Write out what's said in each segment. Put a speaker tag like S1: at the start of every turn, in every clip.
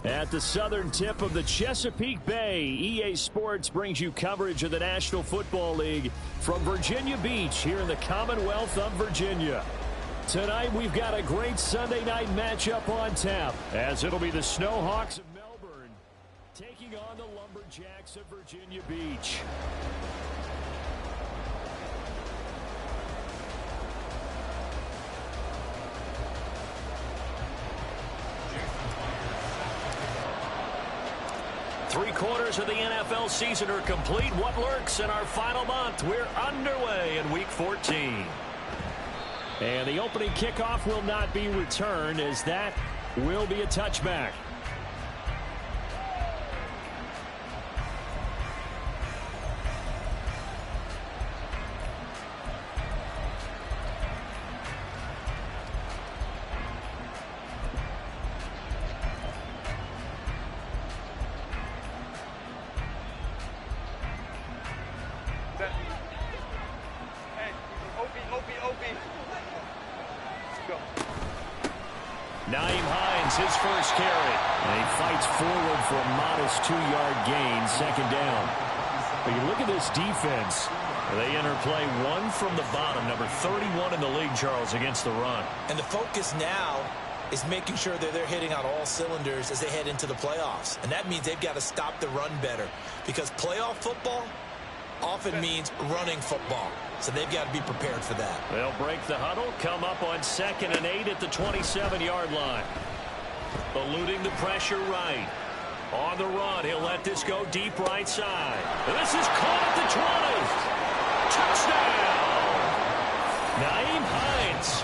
S1: At the southern tip of the Chesapeake Bay, EA Sports brings you coverage of the National Football League from Virginia Beach here in the Commonwealth of Virginia. Tonight we've got a great Sunday night matchup on tap, as it'll be the Snowhawks of Melbourne taking on the Lumberjacks of Virginia Beach. Three-quarters of the NFL season are complete. What lurks in our final month? We're underway in Week 14. And the opening kickoff will not be returned, as that will be a touchback. Nyheim Hines, his first carry. And he fights forward for a modest 2-yard gain, second down. But you look at this defense. They interplay one from the bottom, number 31 in the league, Charles, against the run.
S2: And the focus now is making sure that they're hitting on all cylinders as they head into the playoffs. And that means they've got to stop the run better, because playoff football often means running football. So they've got to be prepared for that.
S1: They'll break the huddle, come up on 2nd and 8 at the 27-yard line. Eluding the pressure right. On the run, he'll let this go deep right side. This is caught at the 20. Touchdown! Nyheim Hines,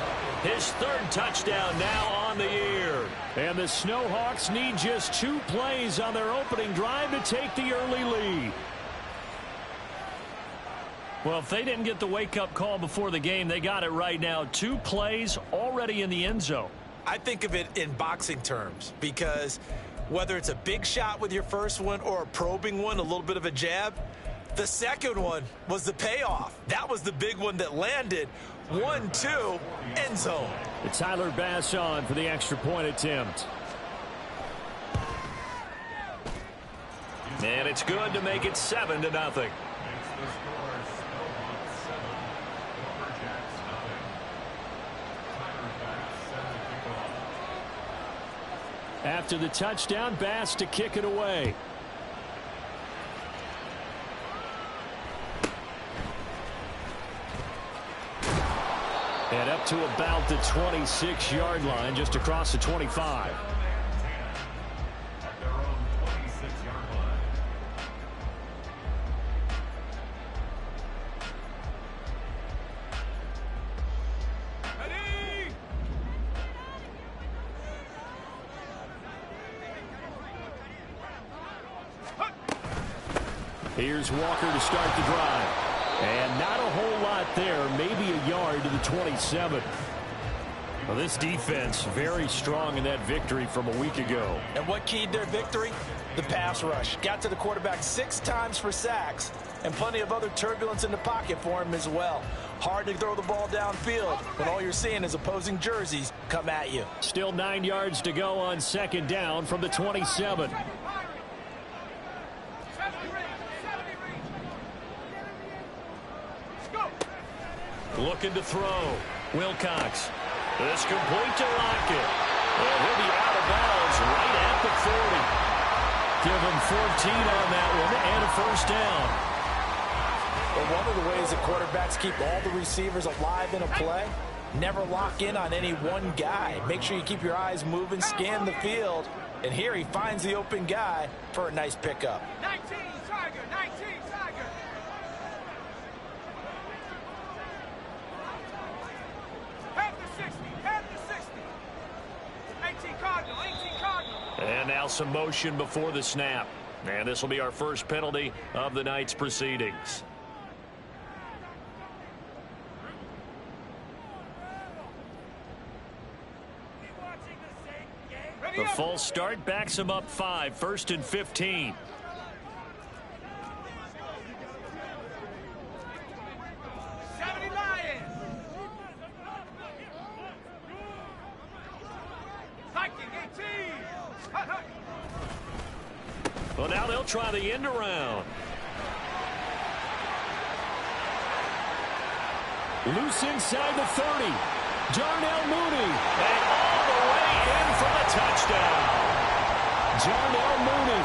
S1: his third touchdown now on the year. And the Snowhawks need just 2 plays on their opening drive to take the early lead. Well, if they didn't get the wake-up call before the game, they got it right now. 2 plays already in the end zone.
S2: I think of it in boxing terms, because whether it's a big shot with your first one or a probing one, a little bit of a jab, the second one was the payoff. That was the big one that landed. 1-2, end zone.
S1: It's Tyler Bass on for the extra point attempt. And it's good to make it 7-0. After the touchdown, Bass to kick it away. And up to about the 26-yard line, just across the 25. Here's Walker to start the drive. And not a whole lot there, maybe a yard to the 27. Well, this defense very strong in that victory from a week ago.
S2: And what keyed their victory? The pass rush. Got to the quarterback 6 times for sacks, and plenty of other turbulence in the pocket for him as well. Hard to throw the ball downfield when all you're seeing is opposing jerseys come at you.
S1: Still 9 yards to go on second down from the 27. Looking to throw. Wilcox. This complete to Lockett. And he'll be out of bounds right at the 40. Give him 14 on that one and a first down.
S2: Well, one of the ways that quarterbacks keep all the receivers alive in a play, never lock in on any one guy. Make sure you keep your eyes moving, scan the field. And here he finds the open guy for a nice pickup.
S3: 19, Tiger, 19, Tiger.
S1: And now some motion before the snap. And this will be our first penalty of the night's proceedings. false start backs him up 5, 1st and 15. Well, now they'll try the end around. Loose inside the 30. Darnell Mooney. And all the way in for the touchdown. Darnell Mooney,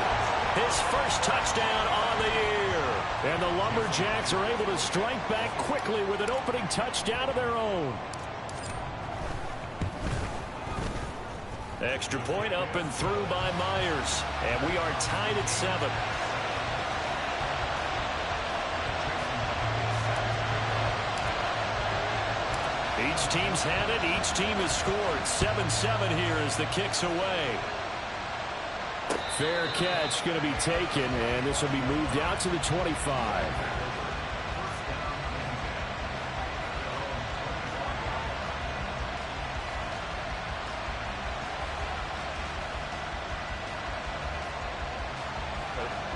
S1: his first touchdown on the year. And the Lumberjacks are able to strike back quickly with an opening touchdown of their own. Extra point up and through by Myers. And we are tied at 7. Each team's had it. Each team has scored. 7-7 here as the kick's away. Fair catch going to be taken, and this will be moved out to the 25.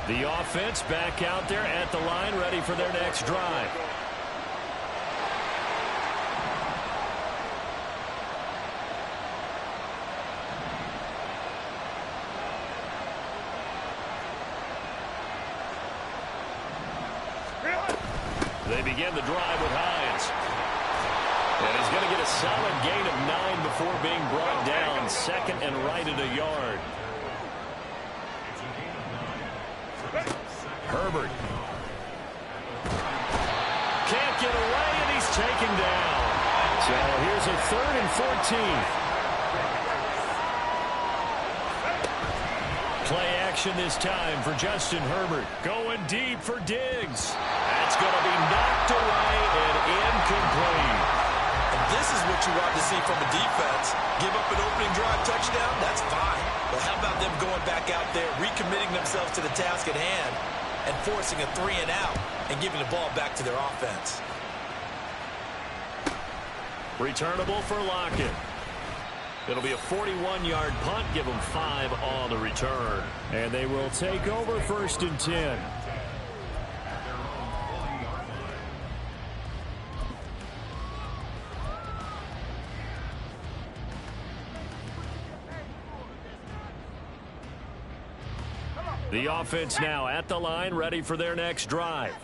S1: The offense back out there at the line, ready for their next drive. They begin the drive with Hines. And he's going to get a solid gain of 9 before being brought down. 2nd and right at a yard. Herbert. Can't get away, and he's taken down. So here's a 3rd and 14. Play action this time for Justin Herbert. Going deep for Diggs. That's going to be knocked away and incomplete.
S2: And this is what you want to see from a defense. Give up an opening drive touchdown, that's fine. But how about them going back out there, recommitting themselves to the task at hand, and forcing a 3 and out and giving the ball back to their offense.
S1: Returnable for Lockett. It'll be a 41-yard punt. Give them 5 on the return. And they will take over 1st and 10. The offense now at the line, ready for their next drive.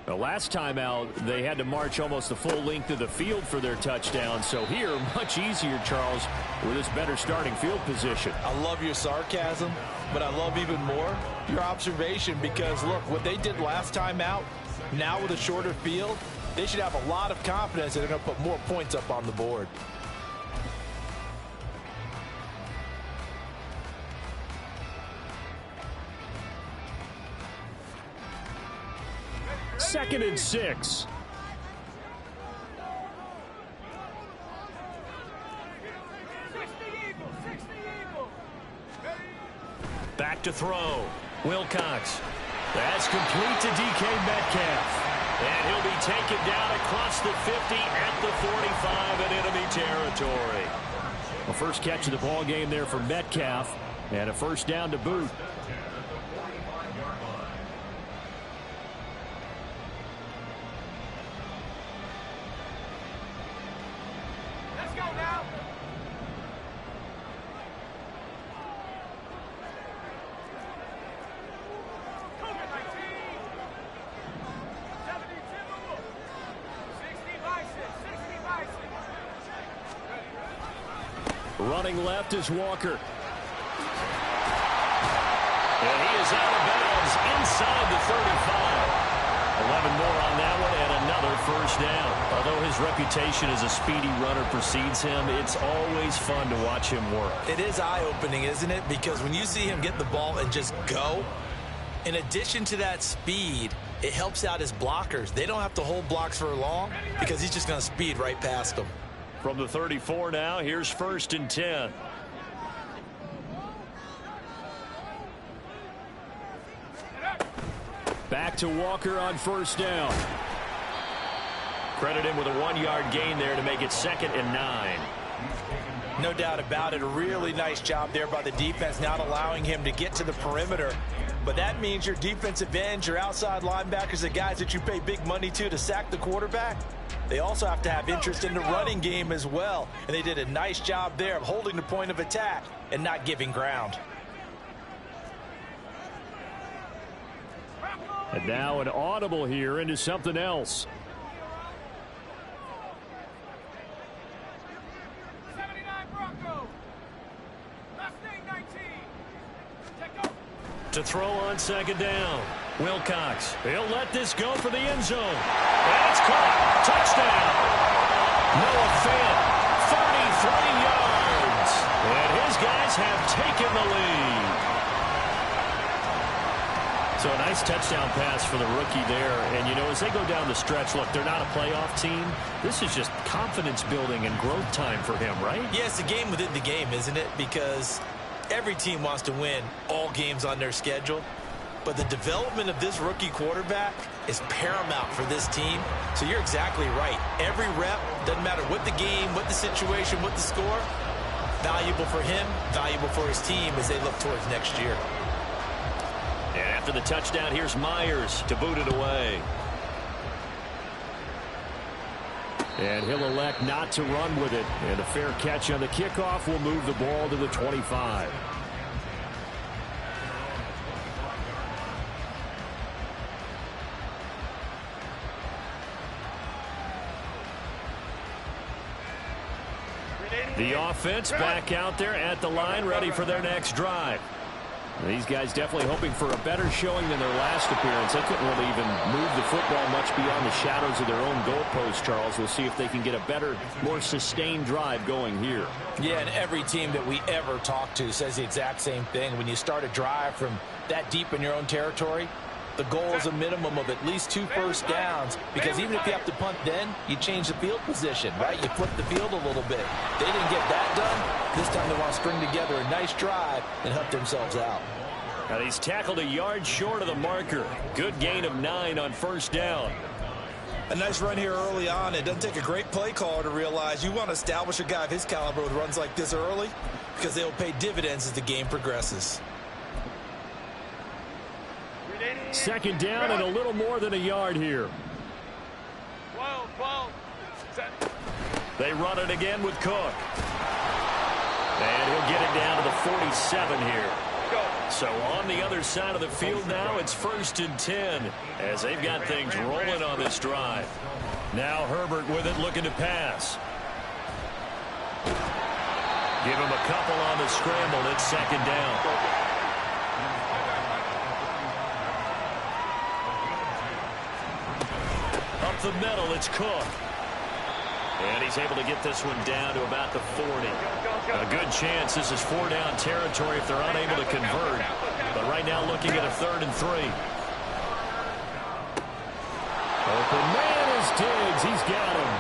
S1: The last time out, they had to march almost the full length of the field for their touchdown. So here, much easier, Charles, with this better starting field position.
S2: I love your sarcasm, but I love even more your observation because, look, what they did last time out, now with a shorter field, they should have a lot of confidence that they're going to put more points up on the board.
S1: Second and 6. Back to throw. Wilcox. That's complete to DK Metcalf. And he'll be taken down across the 50 at the 45 in enemy territory. The first catch of the ball game there for Metcalf. And a first down to boot. Running left is Walker. And he is out of bounds inside the 35. 11 more on that one and another first down. Although his reputation as a speedy runner precedes him, it's always fun to watch him work.
S2: It is eye-opening, isn't it? Because when you see him get the ball and just go, in addition to that speed, it helps out his blockers. They don't have to hold blocks for long because he's just going to speed right past them.
S1: From the 34 now, here's 1st and 10. Back to Walker on first down. Credit him with a 1-yard gain there to make it 2nd and 9.
S2: No doubt about it. A really nice job there by the defense, not allowing him to get to the perimeter. But that means your defensive ends, your outside linebackers, the guys that you pay big money to sack the quarterback, they also have to have interest in the running game as well. And they did a nice job there of holding the point of attack and not giving ground.
S1: And now an audible here into something else.
S3: 79 Broncos. Last name 19. Take over.
S1: To throw on second down. Wilcox. He'll let this go for the end zone. And it's caught. Touchdown. Noah Fant, 33 yards. And his guys have taken the lead. So a nice touchdown pass for the rookie there. And, you know, as they go down the stretch, look, they're not a playoff team. This is just confidence building and growth time for him, right?
S2: Yeah, it's a game within the game, isn't it? Because every team wants to win all games on their schedule. But the development of this rookie quarterback is paramount for this team. So you're exactly right. Every rep, doesn't matter what the game, what the situation, what the score, valuable for him, valuable for his team as they look towards next year.
S1: And after the touchdown, here's Myers to boot it away. And he'll elect not to run with it. And a fair catch on the kickoff will move the ball to the 25. The offense back out there at the line, ready for their next drive. These guys definitely hoping for a better showing than their last appearance. They couldn't really even move the football much beyond the shadows of their own goalpost, Charles. We'll see if they can get a better, more sustained drive going here.
S2: Yeah, and every team that we ever talk to says the exact same thing. When you start a drive from that deep in your own territory, the goal is a minimum of at least 2 first downs, because even if you have to punt then, you change the field position, right? You flip the field a little bit. They didn't get that done. This time they want to string together a nice drive and help themselves out.
S1: Now he's tackled a yard short of the marker. Good gain of 9 on first down.
S2: A nice run here early on. It doesn't take a great play caller to realize you want to establish a guy of his caliber with runs like this early, because they'll pay dividends as the game progresses.
S1: Second down and a little more than a yard here.
S3: 12.
S1: They run it again with Cook. And he'll get it down to the 47 here. So on the other side of the field now, it's 1st and 10 as they've got things rolling on this drive. Now Herbert with it, looking to pass. Give him a couple on the scramble. It's second down. Up the middle, it's Cook. And he's able to get this one down to about the 40. A good chance this is 4-down territory if they're unable to convert. But right now looking at a 3rd and 3. Open man is Diggs. He's got him.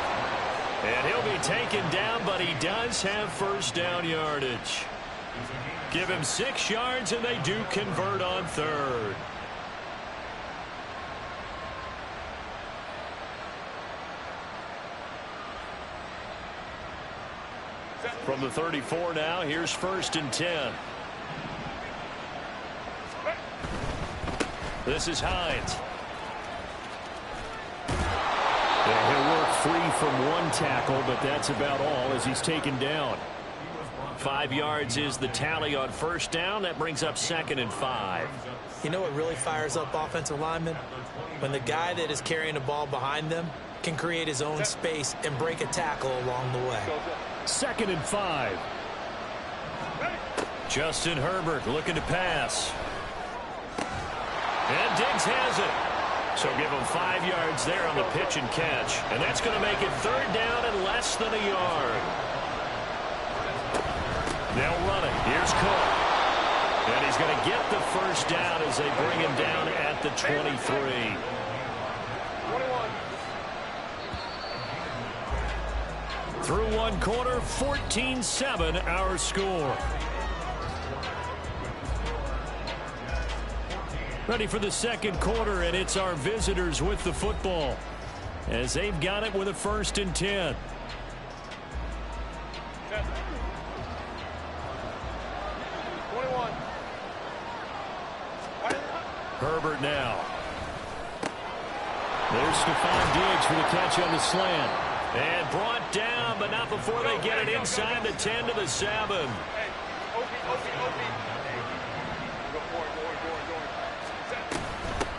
S1: And he'll be taken down, but he does have first down yardage. Give him 6 yards, and they do convert on 3rd. From the 34 now, here's 1st and 10. This is Hines. Yeah, he'll work free from one tackle, but that's about all as he's taken down. 5 yards is the tally on first down. That brings up 2nd and 5.
S2: You know what really fires up offensive linemen? When the guy that is carrying the ball behind them can create his own space and break a tackle along the way.
S1: 2nd and 5. Justin Herbert looking to pass. And Diggs has it. So give him 5 yards there on the pitch and catch. And that's going to make it 3rd down and less than a yard. They'll run it. Here's Cook. And he's going to get the first down as they bring him down at the 23. Through one quarter, 14-7 our score. Ready for the second quarter, and it's our visitors with the football as they've got it with a 1st and 10. Herbert now. There's Stephon Diggs for the catch on the slant. And brought down, but not before they get it inside the 10 to the 7.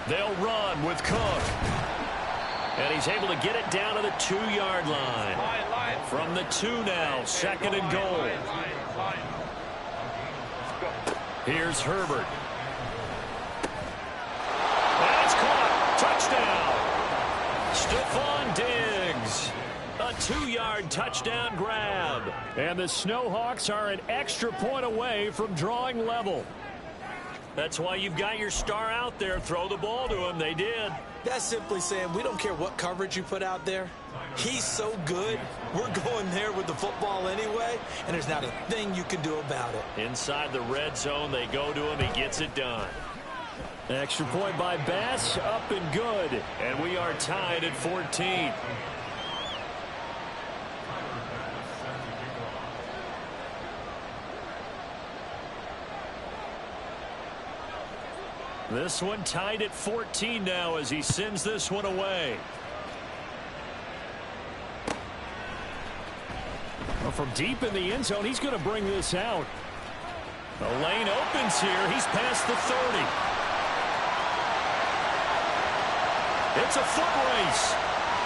S1: They'll run with Cook. And he's able to get it down to the 2-yard line. From the 2 now, 2nd and goal. Here's Herbert. And it's caught. Touchdown. Stephon Diggs. A 2-yard touchdown grab. And the Snowhawks are an extra point away from drawing level. That's why you've got your star out there. Throw the ball to him. They did.
S2: That's simply saying we don't care what coverage you put out there. He's so good. We're going there with the football anyway, and there's not a thing you can do about it.
S1: Inside the red zone, they go to him. He gets it done. Extra point by Bass, up and good. And we are tied at 14. This one tied at 14 now as he sends this one away. Well, from deep in the end zone, he's going to bring this out. The lane opens here. He's past the 30. It's a foot race.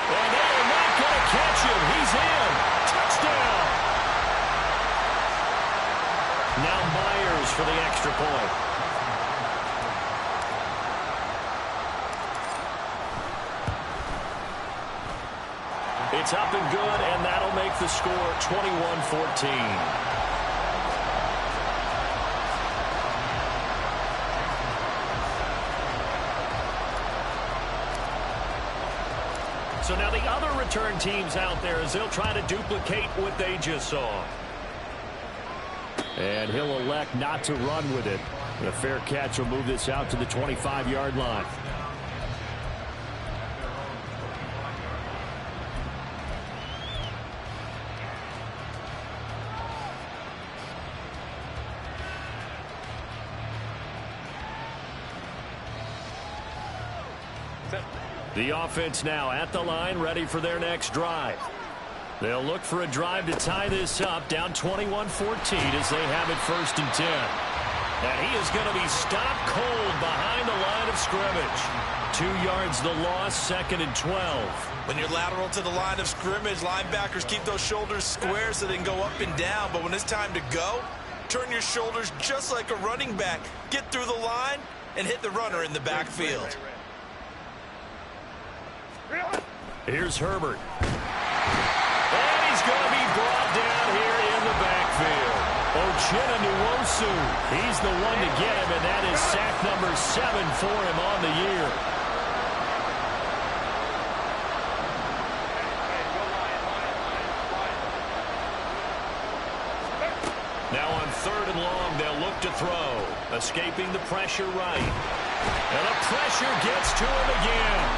S1: And they are not going to catch him. He's in. Touchdown. Now Myers for the extra point. It's up and good, and that'll make the score 21-14. So now the other return teams out there as they'll try to duplicate what they just saw. And he'll elect not to run with it. And a fair catch will move this out to the 25-yard line. The offense now at the line, ready for their next drive. They'll look for a drive to tie this up, down 21-14 as they have it 1st and 10. And he is going to be stopped cold behind the line of scrimmage. 2 yards the loss, 2nd and 12.
S2: When you're lateral to the line of scrimmage, linebackers keep those shoulders square so they can go up and down. But when it's time to go, turn your shoulders just like a running back. Get through the line and hit the runner in the backfield.
S1: Here's Herbert. And he's going to be brought down here in the backfield. Uchenna Nwosu, he's the one to get him, and that is sack number 7 for him on the year. Now on 3rd and long, they'll look to throw. Escaping the pressure right. And the pressure gets to him again.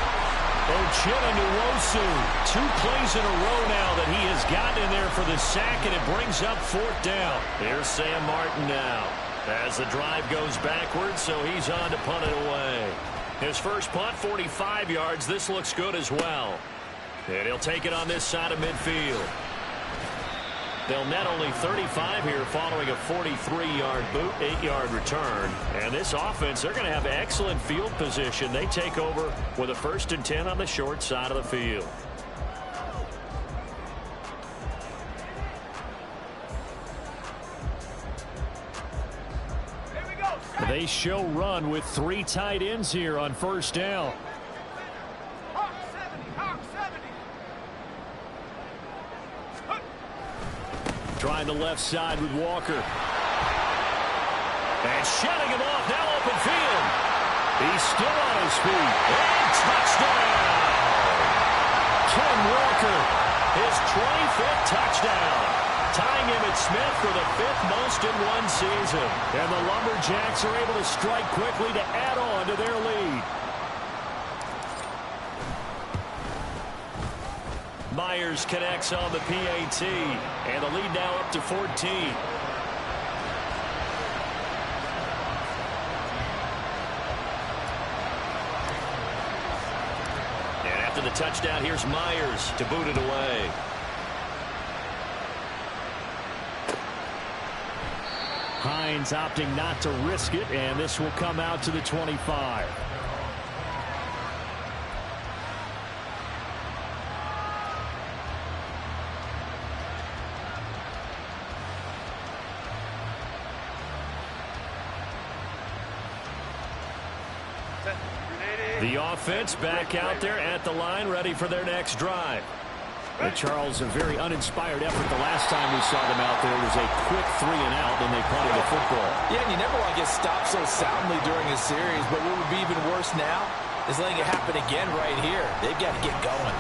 S1: Uchenna Nwosu, 2 plays in a row now that he has gotten in there for the sack, and it brings up 4th down. Here's Sam Martin now as the drive goes backwards, so he's on to punt it away. His first punt, 45 yards. This looks good as well. And he'll take it on this side of midfield. They'll net only 35 here following a 43-yard boot, 8-yard return. And this offense, they're going to have excellent field position. They take over with a 1st and 10 on the short side of the field. They show run with 3 tight ends here on 1st down.
S3: Hawk 70, Hawk 70.
S1: Trying the left side with Walker. And shutting him off, now open field. He's still on his feet. And touchdown! Ken Walker, his 25th touchdown. Tying Emmitt Smith for the 5th most in one season. And the Lumberjacks are able to strike quickly to add on to their lead. Myers connects on the PAT, and the lead now up to 14. after the touchdown. Here's Myers to boot it away. Hines opting not to risk it, and this will come out to the 25. The offense back out there at the line, ready for their next drive. And Charles, a very uninspired effort the last time we saw them out there. It was a quick 3 and out, and they punted the football.
S2: Yeah, and you never want to get stopped so soundly during a series, but what would be even worse now is letting it happen again right here. They've got to get going.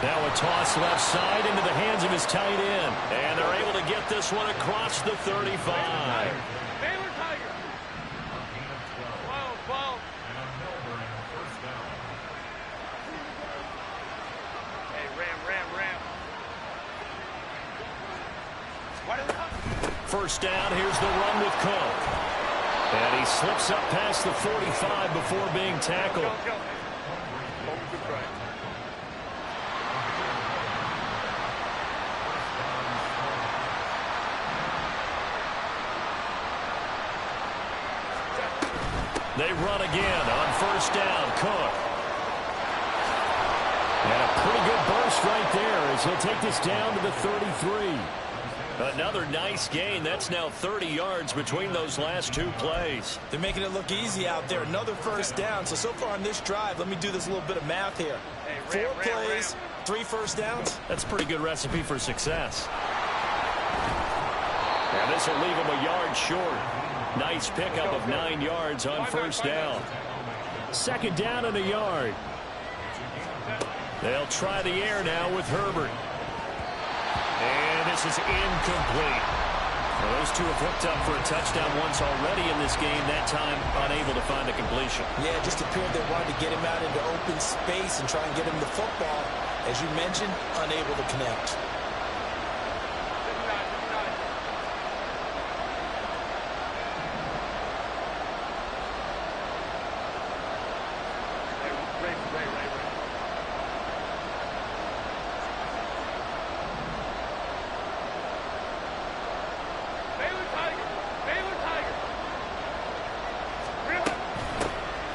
S1: Now a toss left side into the hands of his tight end. And they're able to get this one across the 35.
S3: Baylor Tiger. 12. Hey, Ram.
S1: First down, here's the run with Cook. And he slips up past the 45 before being tackled.
S3: Go.
S1: They run again on first down. Cook. And a pretty good burst right there as he'll take this down to the 33. Another nice gain. That's now 30 yards between those last 2 plays.
S2: They're making it look easy out there. Another first down. So far on this drive, let me do this little bit of math here. 4 plays, 3 first downs.
S1: That's a pretty good recipe for success. And this will leave him a yard short. Nice pickup of 9 yards on first down. Second down and a yard. They'll try the air now with Herbert. And this is incomplete. Well, those two have hooked up for a touchdown once already in this game, that time unable to find the completion.
S2: Yeah, it just appeared they wanted to get him out into open space and try and get him the football. As you mentioned, unable to connect.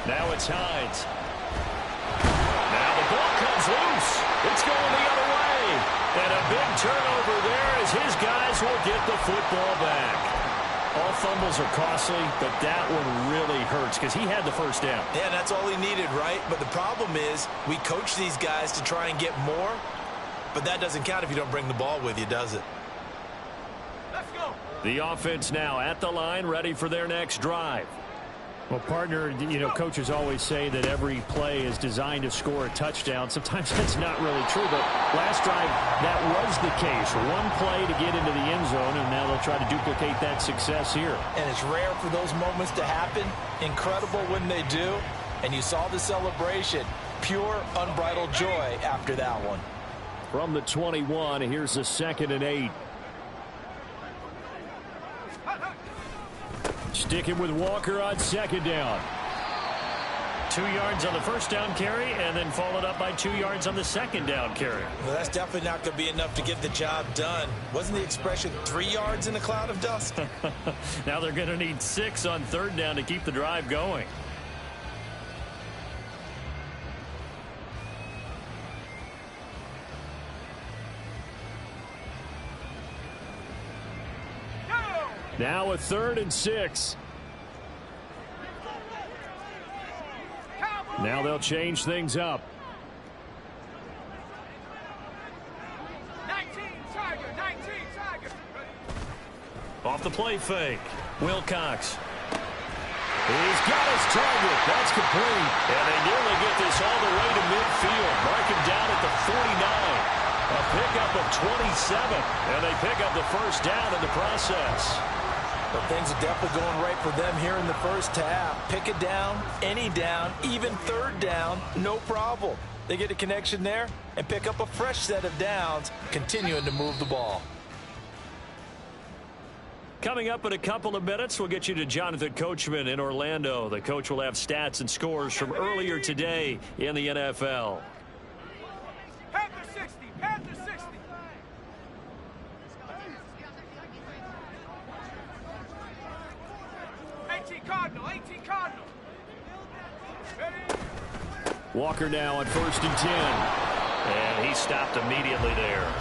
S1: Now it's Hines. Now the ball comes loose. It's going the other way. And a big turnover there as his guys will get the football back. All fumbles are costly, but that one really hurts because he had the first down.
S2: Yeah, that's all he needed, right? But the problem is we coach these guys to try and get more, but that doesn't count if you don't bring the ball with you, does it?
S3: Let's go.
S1: The offense now at the line, ready for their next drive. Well, partner, coaches always say that every play is designed to score a touchdown. Sometimes that's not really true, but last drive, that was the case. One play to get into the end zone, and now they'll try to duplicate that success here.
S2: And it's rare for those moments to happen. Incredible when they do. And you saw the celebration. Pure, unbridled joy after that one.
S1: From the 21, here's the 2nd and 8. Sticking with Walker on second down. 2 yards on the first down carry, and then followed up by 2 yards on the second down carry.
S2: Well, that's definitely not going to be enough to get the job done. Wasn't the expression 3 yards in a cloud of dust?
S1: Now they're going to need 6 on third down to keep the drive going. Now a 3rd and 6. Now they'll change things up.
S3: 19 Tiger.
S1: Off the play fake. Wilcox. He's got his target. That's complete. And they nearly get this all the way to midfield. Mark him down at the 49. A pickup of 27. And they pick up the first down in the process.
S2: But things are definitely going right for them here in the first half. Pick it down, any down, even third down, no problem. They get a connection there and pick up a fresh set of downs, continuing to move the ball.
S1: Coming up in a couple of minutes, we'll get you to Jonathan Coachman in Orlando. The coach will have stats and scores from earlier today in the NFL.
S3: Panther 60, Panther 60. 18 Cardinal, 18 Cardinal. Ready?
S1: Walker now on 1st and 10. And he stopped immediately there.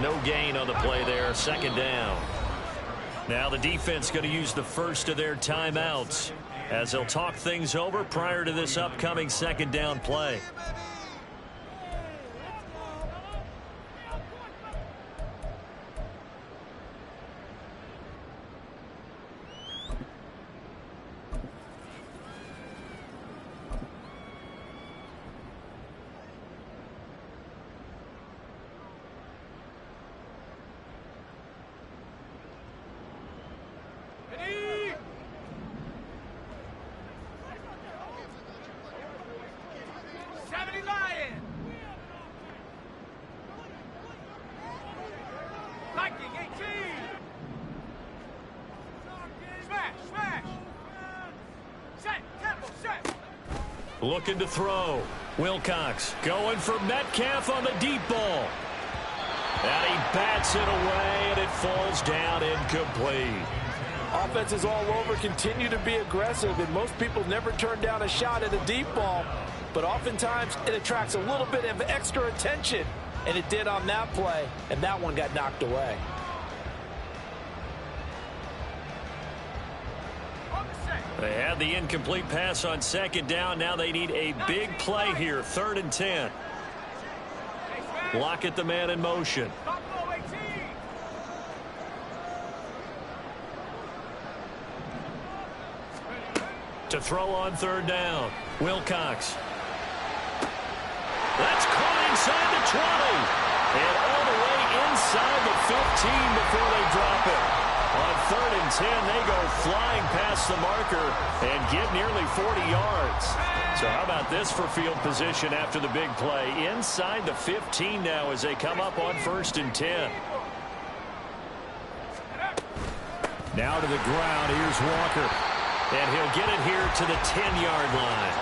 S1: No gain on the play there, 2nd down. Now the defense going to use the first of their timeouts as they'll talk things over prior to this upcoming 2nd down play. Looking to throw. Wilcox going for Metcalf on the deep ball. And he bats it away, and it falls down incomplete.
S4: Offenses all over continue to be aggressive, and most people never turn down a shot at a deep ball. But oftentimes, it attracts a little bit of extra attention. And it did on that play, and that one got knocked away.
S1: They had the incomplete pass on 2nd down. Now they need a big play here. 3rd and 10. Lockett the man in motion. To throw on 3rd down. Wilcox. That's caught inside the 20. And all the way inside the 15 before they drop it. On 3rd and 10, they go flying past the marker and get nearly 40 yards. So how about this for field position after the big play? Inside the 15 now as they come up on 1st and 10. Now to the ground. Here's Walker. And he'll get it here to the 10-yard line.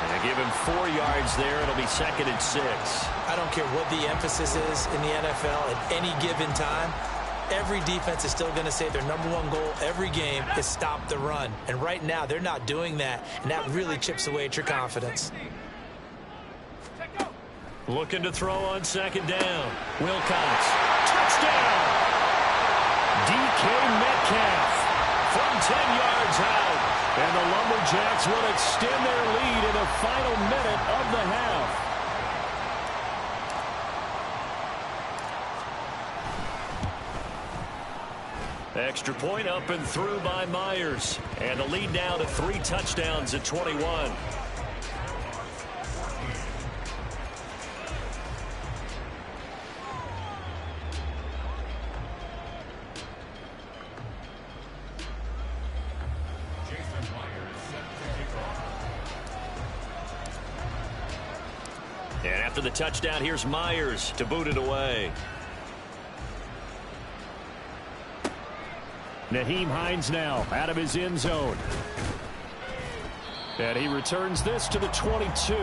S1: And give him 4 yards there. It'll be 2nd and 6.
S2: I don't care what the emphasis is in the NFL at any given time. Every defense is still going to say their #1 goal every game is stop the run. And right now, they're not doing that, and that really chips away at your confidence.
S1: Looking to throw on 2nd down. Wilcox. Touchdown! DK Metcalf from 10 yards out. And the Lumberjacks will extend their lead in the final minute of the half. Extra point up and through by Myers. And the lead now to 3 touchdowns at 21. And after the touchdown, here's Myers to boot it away. Nyheim Hines now out of his end zone. And he returns this to the 22.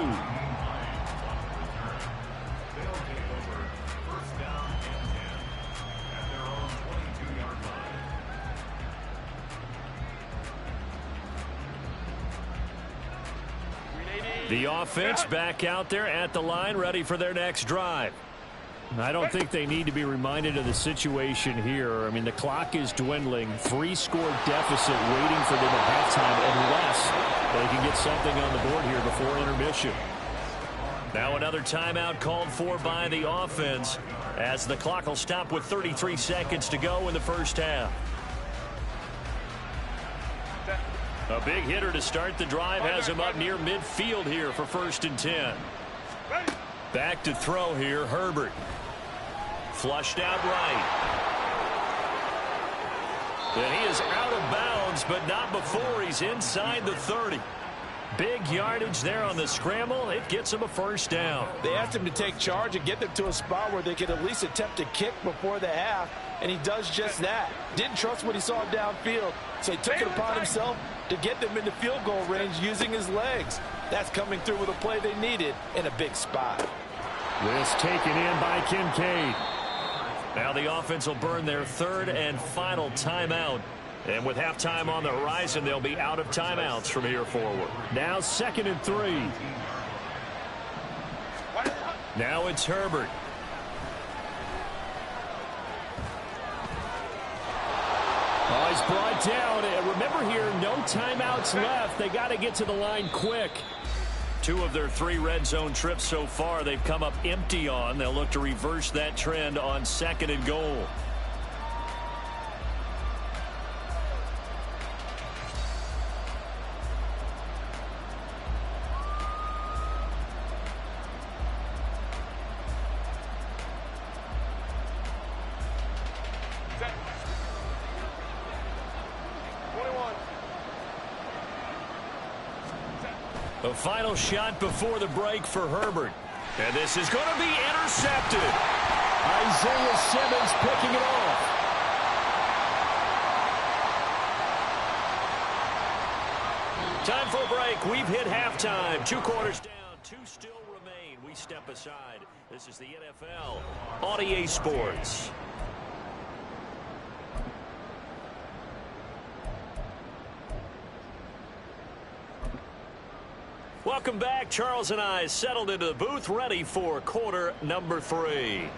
S1: The offense back out there at the line, ready for their next drive. I don't think they need to be reminded of the situation here. I mean, the clock is dwindling. 3-score deficit waiting for them at halftime unless they can get something on the board here before intermission. Now another timeout called for by the offense as the clock will stop with 33 seconds to go in the first half. A big hitter to start the drive has him up near midfield here for 1st and 10. Back to throw here, Herbert. Flushed out right. And he is out of bounds, but not before he's inside the 30. Big yardage there on the scramble. It gets them a first down.
S4: They asked him to take charge and get them to a spot where they could at least attempt a kick before the half, and he does just that. Didn't trust what he saw downfield, so he took it upon himself to get them into field goal range using his legs. That's coming through with a play they needed in a big spot.
S1: This taken in by Kincaid. Now the offense will burn their third and final timeout. And with halftime on the horizon, they'll be out of timeouts from here forward. Now 2nd and 3. Now it's Herbert. Oh, he's brought down. Remember here, no timeouts left. They got to get to the line quick. 2 of their 3 red zone trips so far, they've come up empty on. They'll look to reverse that trend on 2nd and goal. The final shot before the break for Herbert. And this is going to be intercepted. Isaiah Simmons picking it off. Time for a break. We've hit halftime. 2 quarters down. 2 still remain. We step aside. This is the NFL on EA Sports. Welcome back. Charles and I settled into the booth, ready for quarter number 3.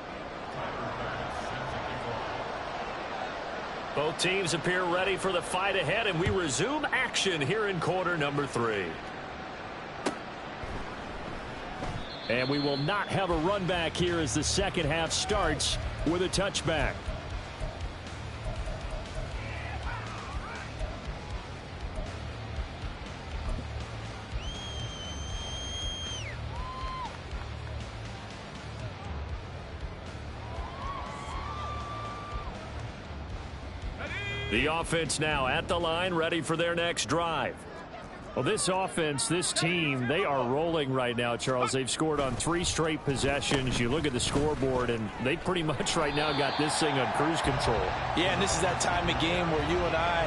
S1: Both teams appear ready for the fight ahead, and we resume action here in quarter number 3. And we will not have a run back here as the second half starts with a touchback. The offense now at the line, ready for their next drive. Well, this offense, this team, they are rolling right now, Charles. They've scored on 3 straight possessions. You look at the scoreboard, and they pretty much right now got this thing on cruise control.
S4: Yeah, and this is that time of game where you and I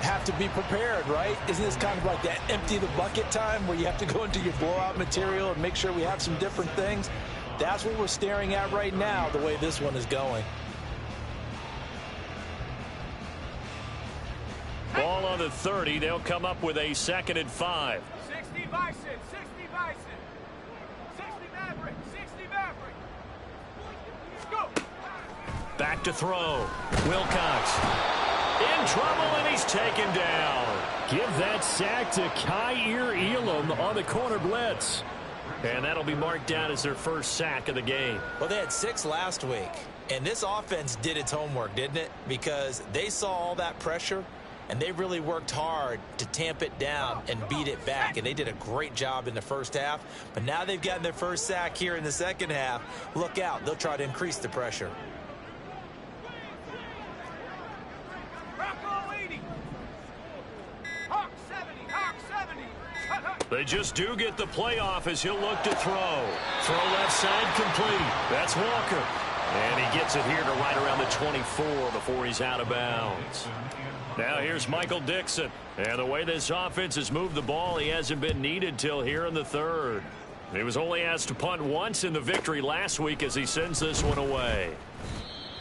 S4: have to be prepared, right? Isn't this kind of like that empty the bucket time where you have to go into your blowout material and make sure we have some different things? That's what we're staring at right now, the way this one is going.
S1: Ball on the 30. They'll come up with a 2nd and 5.
S3: 60 Bison, 60 Bison. 60 Maverick, 60 Maverick. Go.
S1: Back to throw. Wilcox in trouble, and he's taken down. Give that sack to Kaiir Elam on the corner blitz. And that'll be marked down as their first sack of the game.
S2: Well, they had 6 last week, and this offense did its homework, didn't it? Because they saw all that pressure, and they really worked hard to tamp it down and beat it back. And they did a great job in the first half. But now they've gotten their first sack here in the second half. Look out. They'll try to increase the pressure.
S3: Rocco 80. Hawk 70, Hawk 70.
S1: They just do get the playoff as he'll look to throw. Throw left side complete. That's Walker. And he gets it here to right around the 24 before he's out of bounds. Now here's Michael Dixon. And the way this offense has moved the ball, he hasn't been needed till here in the 3rd. He was only asked to punt once in the victory last week as he sends this one away.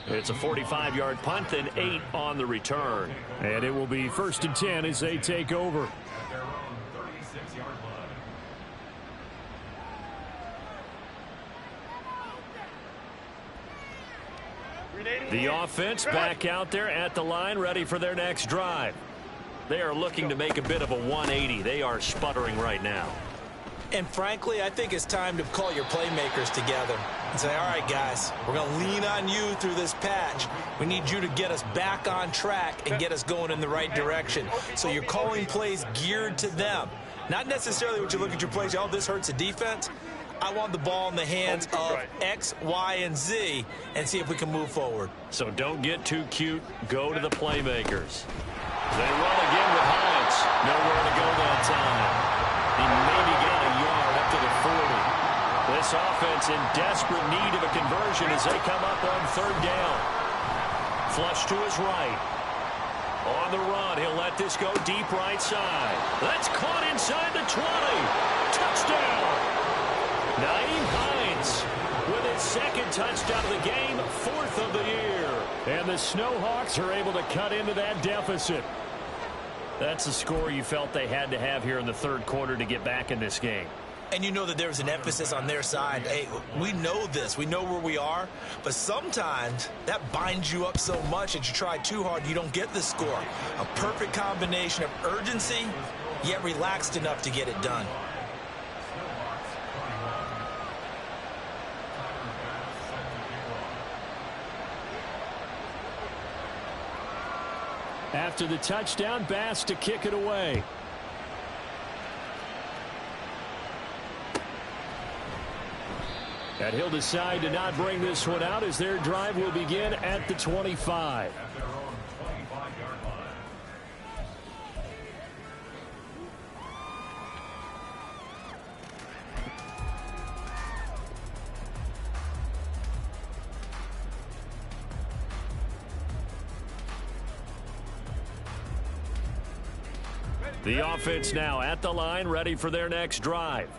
S1: It's a 45-yard punt, then 8 on the return. And it will be 1st and 10 as they take over. The offense back out there at the line, ready for their next drive. They are looking to make a bit of a 180. They are sputtering right now.
S2: And frankly, I think it's time to call your playmakers together and say, all right, guys, we're going to lean on you through this patch. We need you to get us back on track and get us going in the right direction. So you're calling plays geared to them. Not necessarily what you look at your plays, oh, this hurts the defense. I want the ball in the hands of X, Y, and Z and see if we can move forward.
S1: So don't get too cute. Go to the playmakers. They run again with Hines. Nowhere to go that time. He This offense in desperate need of a conversion as they come up on third down. Flush to his right. On the run, he'll let this go deep right side. That's caught inside the 20. Touchdown! Nyheim Hines with his second touchdown of the game, fourth of the year. And the Snowhawks are able to cut into that deficit. That's the score you felt they had to have here in the third quarter to get back in this game.
S2: And you know that there's an emphasis on their side. Hey, we know this. We know where we are. But sometimes that binds you up so much that you try too hard, you don't get the score. A perfect combination of urgency, yet relaxed enough to get it done.
S1: After the touchdown, Bass to kick it away. And he'll decide to not bring this one out as their drive will begin at the 25. The offense now at the line, ready for their next drive.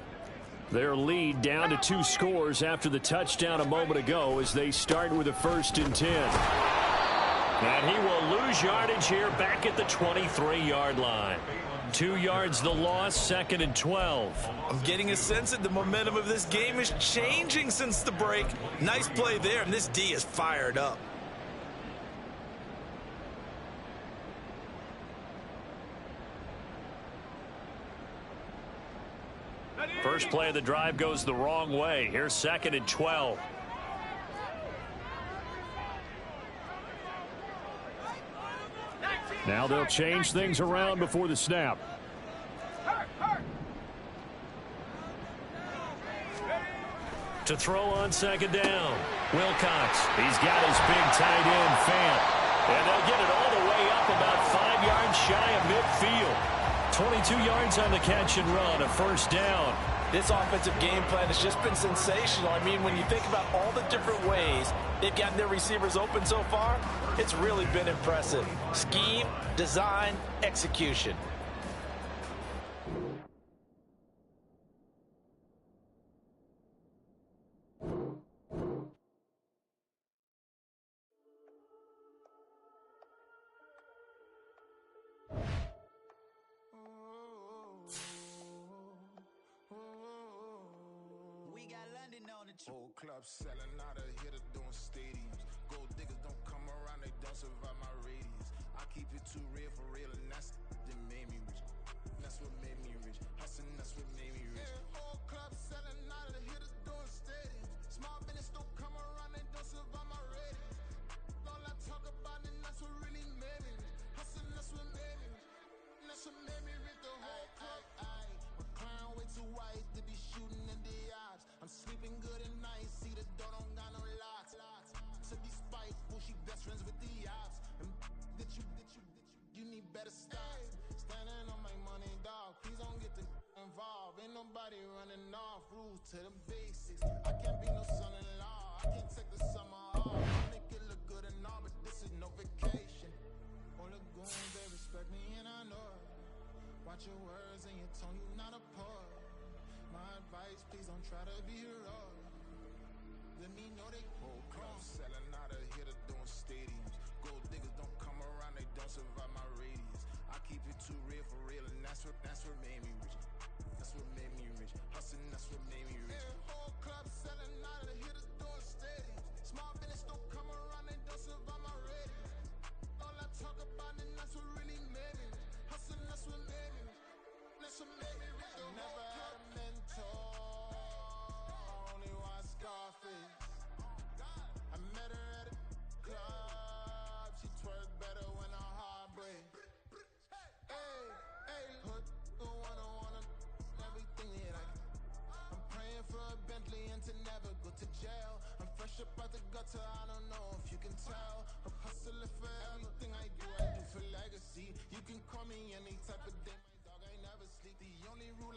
S1: Their lead down to 2 scores after the touchdown a moment ago as they start with a 1st and 10. And he will lose yardage here back at the 23-yard line. 2 yards the loss, 2nd and 12.
S2: I'm getting a sense that the momentum of this game is changing since the break. Nice play there, and this D is fired up.
S1: First play of the drive goes the wrong way. Here's 2nd and 12. Now they'll change things around before the snap. To throw on 2nd down. Wilcox. He's got his big tight end, Fant. And they'll get it all the way up about 5 yards shy of midfield. 22 yards on the catch and run, a 1st down.
S4: This offensive game plan has just been sensational. I mean, when you think about all the different ways they've gotten their receivers open so far, it's really been impressive. Scheme, design, execution.
S5: Whole club selling out of hitter doing stadiums. Gold diggers don't come around, they don't survive my radius. I keep it too real for real, and that's that made me rich. That's what made me rich. Hustling, that's what made me rich. Yeah, whole club selling out of hitters doing stadiums. Small business don't come around, they don't survive my radius. All I talk about, and that's what really made me rich. Hustling, that's what made me rich. That's what made me rich. The whole club. My clown way too white to be shooting in the eyes. I'm sleeping good at night, see the door don't got no locks. To be spiteful, she best friends with the ops. And that you need better stops. Standing on my money, dog, please don't get involved. Ain't nobody running off, rules to the basics. I can't be no son-in-law, I can't take the summer off. I make it look good and all, but this is no vacation. All the goons, they respect me and I know it. Watch your words and your tone, you not a poet. My advice, please don't try to be heroic. Let me know they whole club selling out of hitter doing stadiums. Gold diggers don't come around, they don't survive my radius. I keep it too real for real, and that's what made me rich. That's what made me rich. Hustling, that's what made me rich. Yeah, whole club selling out of hitters doing stadiums. Small business don't come around, they don't survive my radius. All I talk about, and that's what really made me rich. Hustling, that's what made me rich. That's what made me rich. I never had a mentor, only one Scarface. I met her at a club, she twerk better when her heart breaks. Hey, put the wanna everything that I can. I'm praying for a Bentley and to never go to jail. I'm fresh up out the gutter, I don't know if you can tell. I'm hustling for everything I do for legacy. You can call me any type of day, my dog, I never sleep. The only rule